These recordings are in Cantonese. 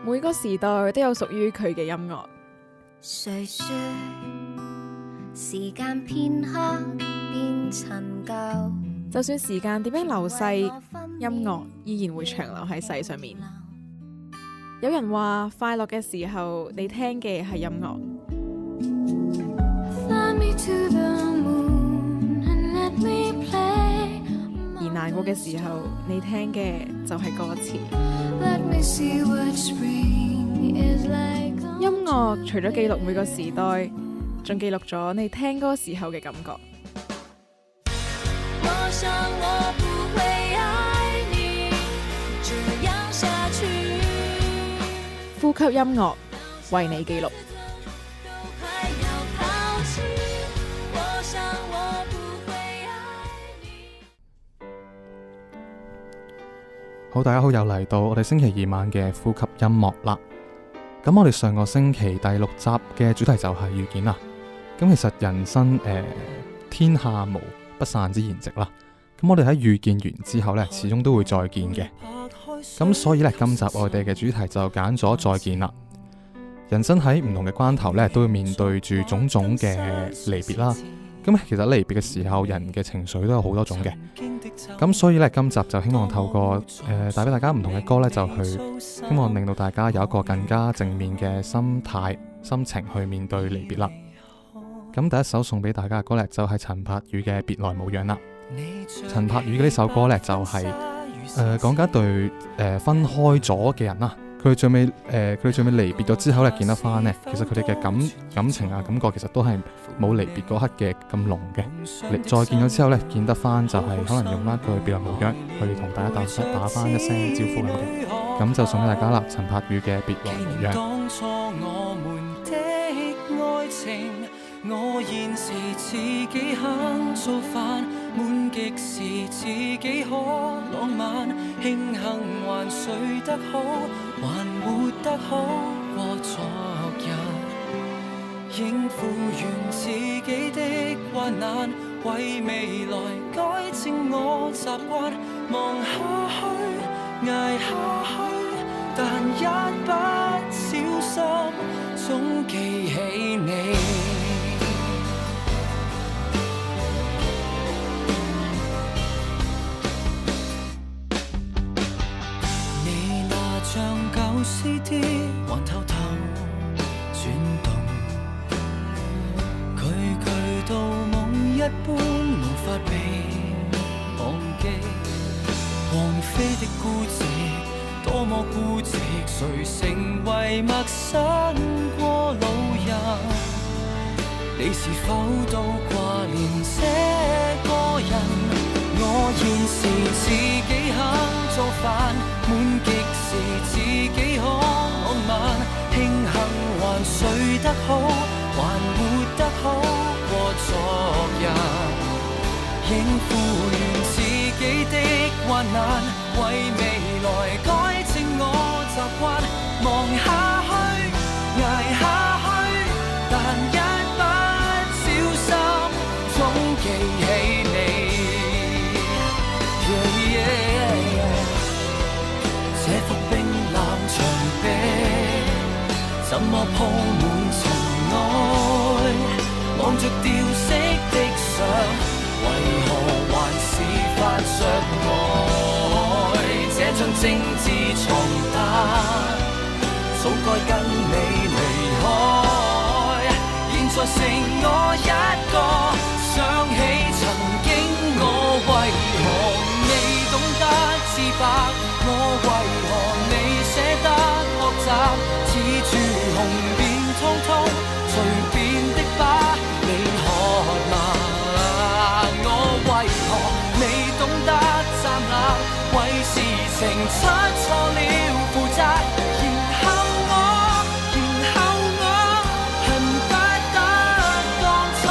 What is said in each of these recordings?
每個時代都有屬於佢嘅音樂。誰說時間片刻變陳舊？就算時間點樣流逝，音樂依然會長留喺世上面。有人話快樂嘅時候，你聽嘅係音樂；而難過嘅時候，你聽嘅就係歌詞。音樂除咗記錄每個時代，仲記錄咗你聽歌時候嘅感覺。我想我不會愛你這樣下去。呼吸音樂，為你記錄。好，大家好，又嚟到我哋星期二晚嘅呼吸音樂啦。咁我哋上個星期第6集嘅主題就係遇見啦。咁其實人生天下無不散之筵席啦。咁我哋喺遇見完之後呢，始終都會再見嘅。咁所以呢，今集我哋嘅主題就揀咗再見啦。人生喺唔同嘅關頭呢，都會面對住種種嘅離別啦。咁其實離別嘅時候，人嘅情緒都有好多種嘅。咁所以呢，今集就希望透過帶俾大家唔同嘅歌呢，就去希望令到大家有一個更加正面嘅心態、心情去面對離別啦。咁第一首送俾大家嘅歌呢，就係陳柏宇嘅《別來無恙》啦。陳柏宇嘅呢首歌呢，就係講緊一對分開咗嘅人啦。佢哋最尾離別咗之後咧，見得翻呢，其實佢哋嘅感情啊感覺其實都係冇離別嗰刻嘅咁濃嘅。再見咗之後呢，見得翻就係可能用翻句別來無恙去同大家打翻一聲招呼咁嘅。咁就送俾大家啦，陳柏宇嘅《別來無恙》。我現時自己肯做飯，悶極時自己可浪漫，慶幸還睡得好，還活得好過昨日，應付完自己的患難，為未來改正我習慣，望下去捱下去，但一不小心總記起你。像舊 CD 還偷偷轉動，句句到夢一般無法被忘記，王菲的孤寂多麼孤寂，誰成為陌生過路人？你是否都掛念這個人？我現時自己肯做飯，悶極時自己可浪漫，慶幸還睡得好，還活得好過昨日，應付完自己的患難，為未來改正我習慣，望下去捱下去，但一不小心總記起你。這幅冰冷牆壁怎麼鋪滿塵埃，望着掉色的相，為何還是發着呆？這張精緻床單早該跟你離開，現在剩我一個，想起曾經我為何未懂得自白，我為何未捨得學習，似住紅遍通通隨便的把你喝嗎？我為何未懂得站立，為事情出錯了負責，然後我恨不得當初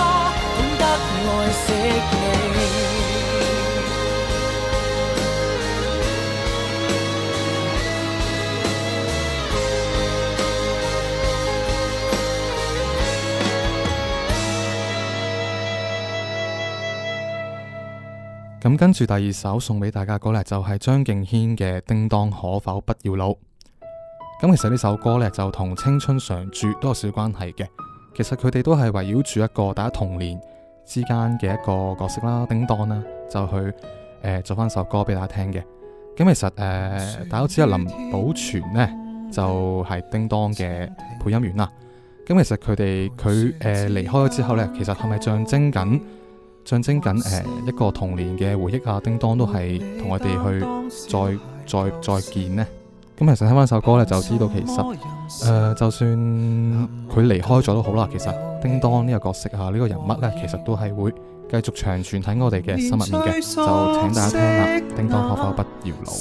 懂得愛惜你。咁跟住第二首送俾大家嘅歌呢，就係張敬軒嘅《叮當可否不要老》。咁其實呢首歌呢，就同青春常駐都有少少關係嘅。其實佢哋都係圍繞住一個大家童年之間嘅一個角色啦，叮當啦，就去做翻首歌俾大家聽嘅。咁其實大家都知道林保全呢，就係叮當嘅配音員啦。咁其實佢離開咗之後呢，其實係咪象徵緊一個童年嘅回憶啊？叮當都係同我哋去再見呢。咁其實聽翻首歌呢，就知道其實就算佢離開咗都好啦，其實叮當呢個角色啊，呢個人物呢，其實都係會繼續長存喺我哋嘅心入面嘅。就請大家聽啦，叮當可否不要老。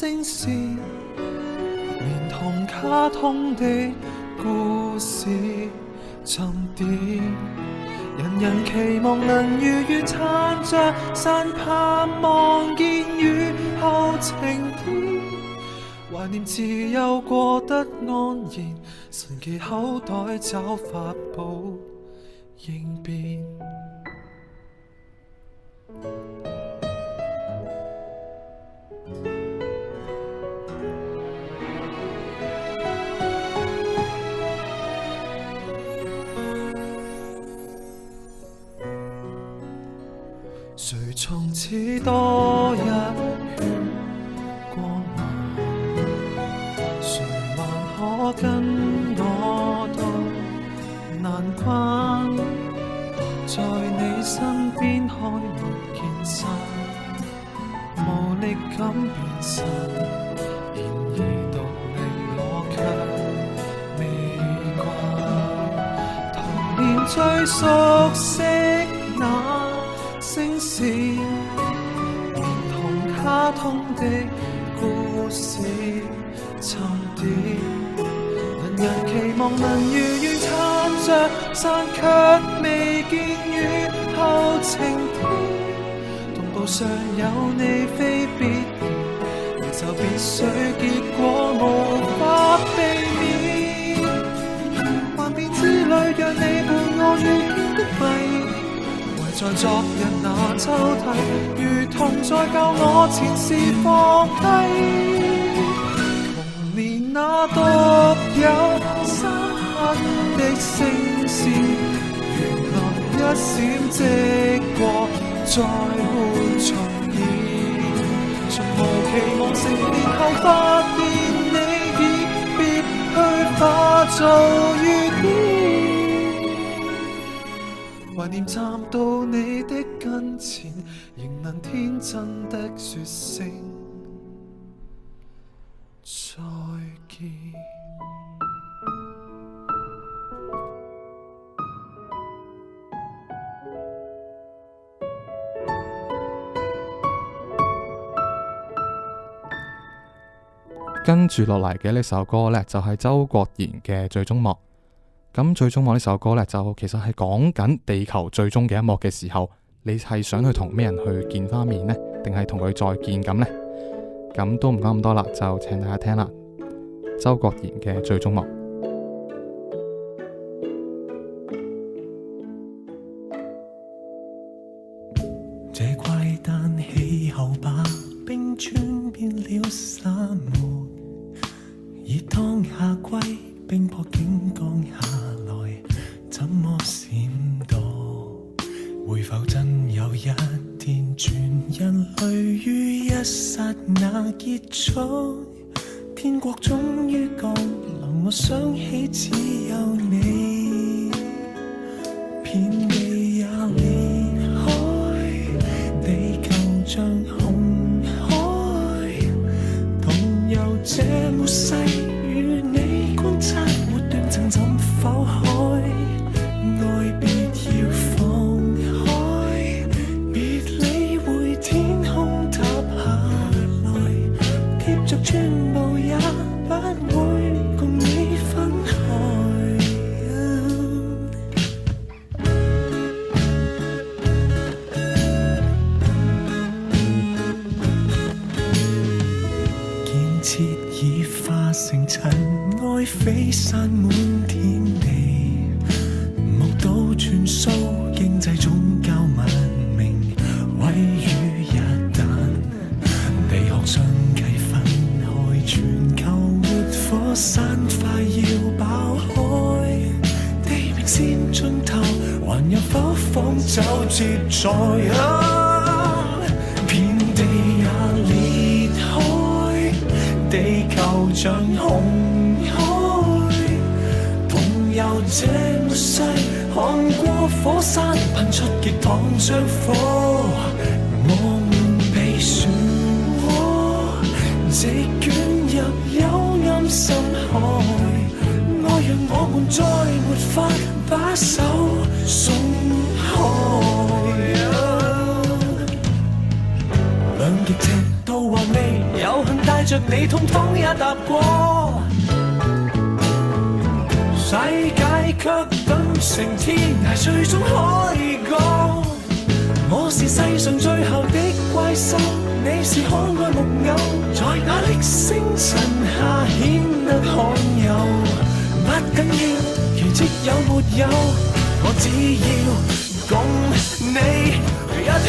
連同卡通的故事沉澱，人人期望能如願撐着傘，盼望見雨後晴天，懷念自幼過得安然，神奇口袋找法寶應變。誰從此多一圈光芒？誰還可跟我到難關？在你身邊開沒見山，無力感變身，然而獨力我卻未慣。童年最熟悉那聲線，連同卡通的故事沉澱，人人期望能如願撐着傘，卻未見雨後晴天。同步上有你非必然，就必須結果無法避免。幻變之旅讓你伴我遇見的謎，在昨日那抽屜，如同在教我前事放低。童年那獨有深刻的聲線，原來一閃即過，再會重現。從無期望成年後發現你已別去化做雨點。懷念站到你的跟前，仍能天真的說聲再見。跟住落嚟嘅呢首歌呢，就係周國賢嘅《最終幕》。咁最終幕呢首歌呢，就其實係講緊地球最終嘅一幕嘅時候，你係想去同咩人去見翻面呢？定係同佢再見咁呢？咁都唔講咁多啦，就請大家聽啦。周國賢嘅《最終幕》。這怪誕氣候把冰川變了沙漠，而當夏季冰雹竟降下來，怎麼閃躲？會否真有一天全人類於一剎那結束？天國終於降臨，我想起只有你，遍地也裂開，地球像紅海，同遊這末世與你觀察末段情怎否開？愛別要放開，別理會天空塌下來，貼着全部也不會共你分開。建設已化成塵埃，飛散滿天地，目睹穿梭經濟宗教文明毀於一旦，地殼相繼分開，全球沒火個山塊要爆開，地平線盡頭還有否放就接在遍地也裂開，地球像紅海，同遊這末世，看過火山噴出極燙着火，我們被漩渦席捲入幽暗深海，愛讓我們再沒法把手鬆開。兩極赤道還未有幸帶着你，統統也踏過，世界卻等成天涯，最終開過。我是世上最後的怪獸，你是可愛木偶，在那粒星塵下顯得罕有。不緊要奇蹟有沒有，我只要共你一起。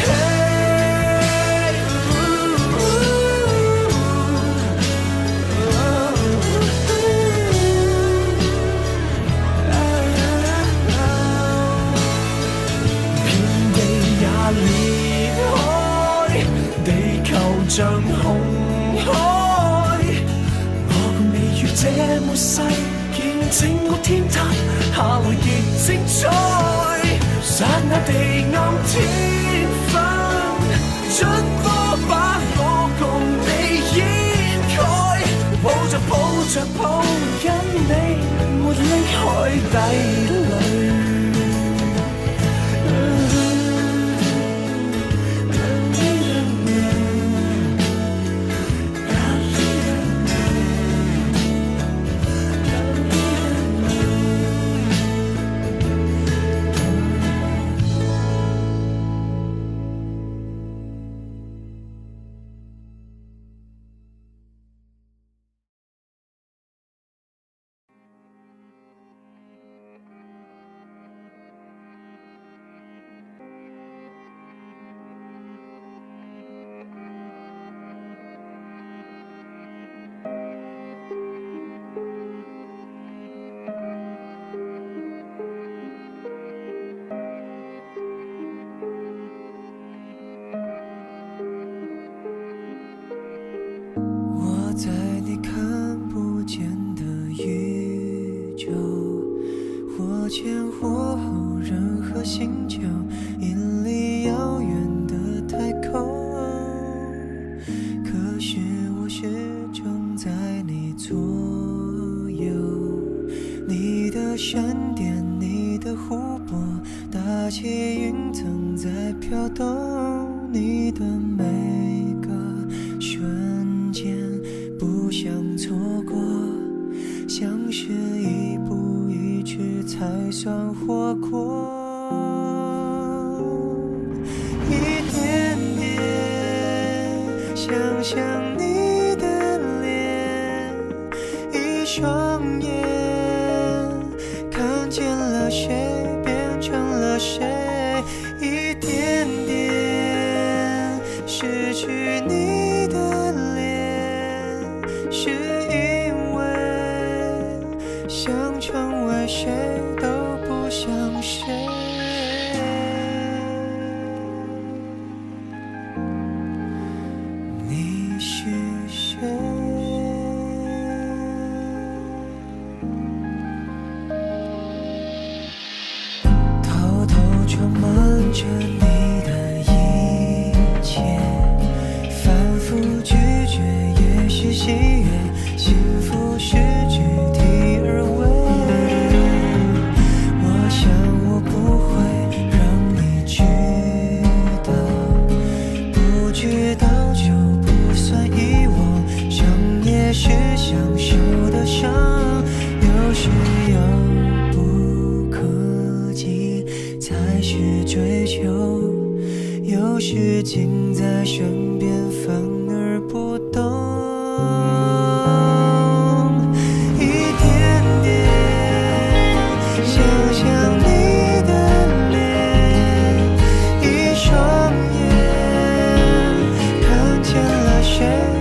裂開，地球像紅海，我共你於這末世，見整個天塌下來亦精彩。剎那地暗天昏，出火把我共你掩蓋，抱着抱緊你，沒離開底裏。在你看不见的宇宙，或前或后，任何星球，引力遥远的太空。可是我始终在你左右，你的闪电，你的湖泊，大气云层在飘动，你的每个瞬间不想错过，像是一步一迟才算活过。一点点想象你的脸，一双眼看见了谁，变成了谁，一点点失去你的脸，是因为想成为谁都不像谁。你是谁？偷偷充满着你的一切，反复拒绝也是喜悦，幸福是具体而为。我想我不会让你知道，不知道就不算遗忘，伤也是享受的伤，有时遥不可及才是追求，有时近在身边反而不懂。一点点想象你的脸，一双眼看见了谁，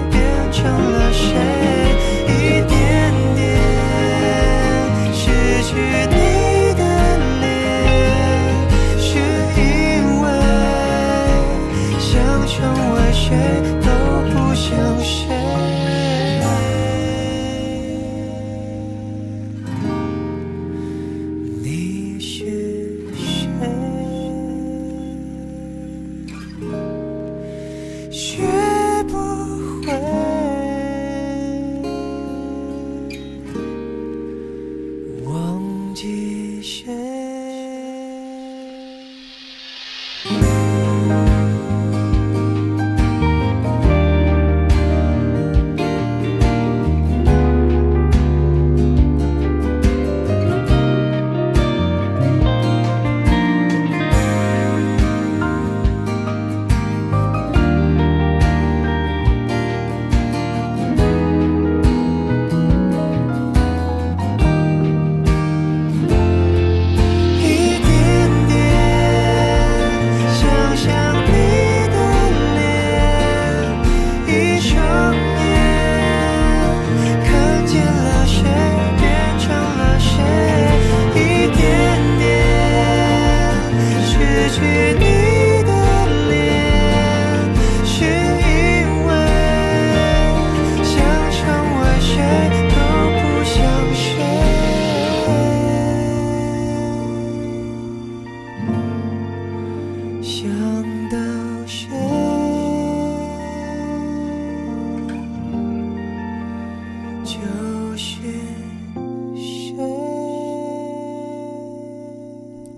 变成了谁，一点点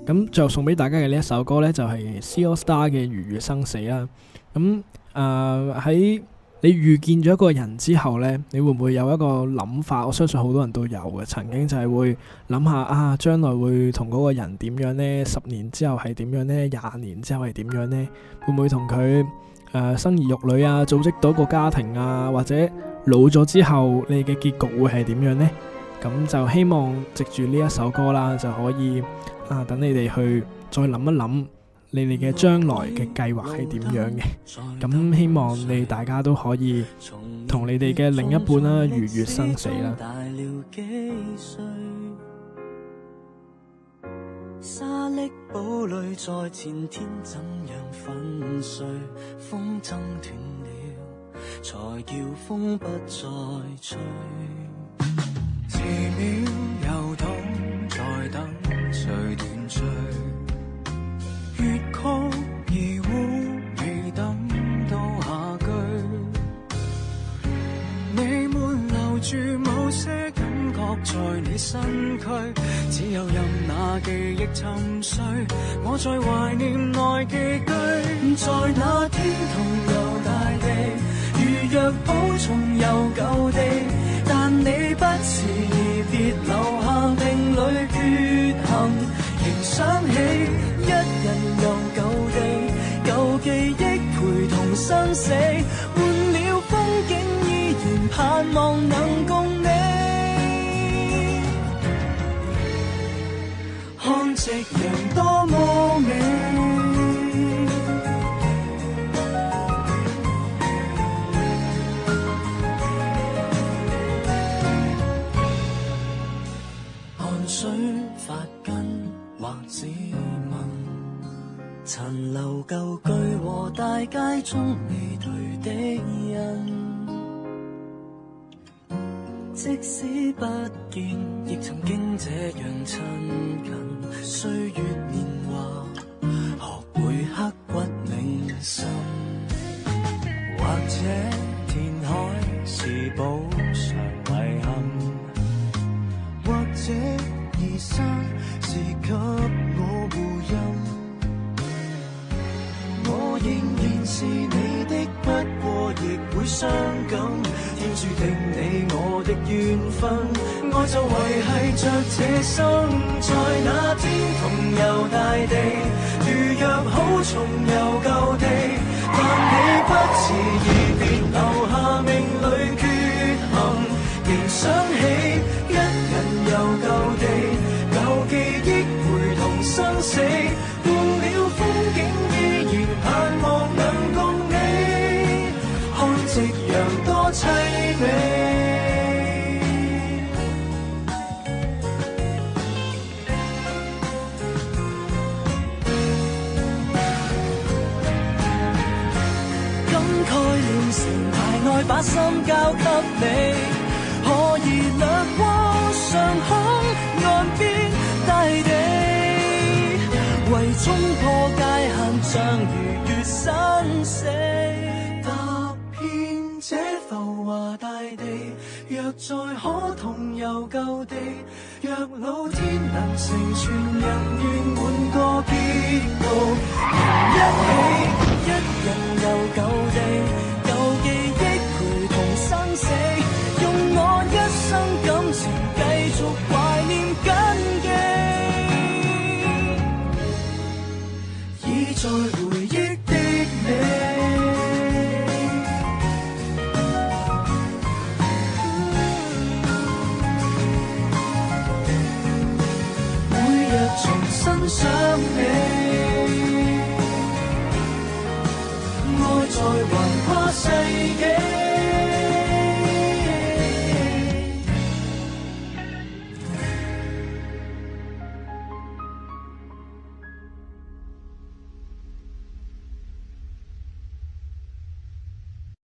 咁最後送俾大家嘅呢一首歌呢，就係 C AllStar 嘅《如月生死》啦。咁喺你遇見咗一個人之後呢，你會唔會有一個諗法？我相信好多人都有嘅，曾經就係會諗下啊，將來會同嗰個人點樣呢？10年之後係點樣呢？20年之後係點樣呢？會唔會同佢生兒育女啊，組織到一個家庭啊？或者老咗之後，你嘅結局會係點樣呢？咁就希望藉住呢一首歌啦，就可以等你哋去再諗一諗你哋嘅將來嘅計劃係點樣嘅。咁希望你大家都可以同你哋嘅另一半啦，如月生死啦。沙礫堡壘在前天怎樣粉碎，風箏斷了，才叫風不再吹。遲秒又痛，在等誰斷罪？月曲而污，未等到下句。你們留住某些感覺在你身軀，只有任那記憶沉睡，我在懷念內寄居。在那天同遊大地，如若寶重遊舊地，但你不辭而別，留下命裏缺陷。仍想起一人遊舊地，舊記憶陪同生死，換了風景依然盼望能共你。看夕陽多麼美，汗水發根或指紋，殘留舊句和大街中未退的印。即使不見，亦曾經這樣親近。歲月年華，學會刻骨銘心。或者填海是補償遺憾，或者移山是給我護蔭。我仍然是你的，不過亦會傷感。天注定你我的緣分，愛就維繫着這生。在那天同遊大地，如若好重遊舊地，但你不辭而別，留下命裏缺陷。仍想起一人遊舊地，舊記憶陪同生死，換了風景依然盼望能共你。看夕陽多凄美，感慨練成牌外，把心交給你，可以掠過上空岸邊大地，為衝破界限，像如月生死。這浮華大地，若再可同遊舊地，若老天能成全人願換個結局，仍一起一人遊舊地，舊記憶陪同生死，用我一生感情繼續懷念緊記，已在回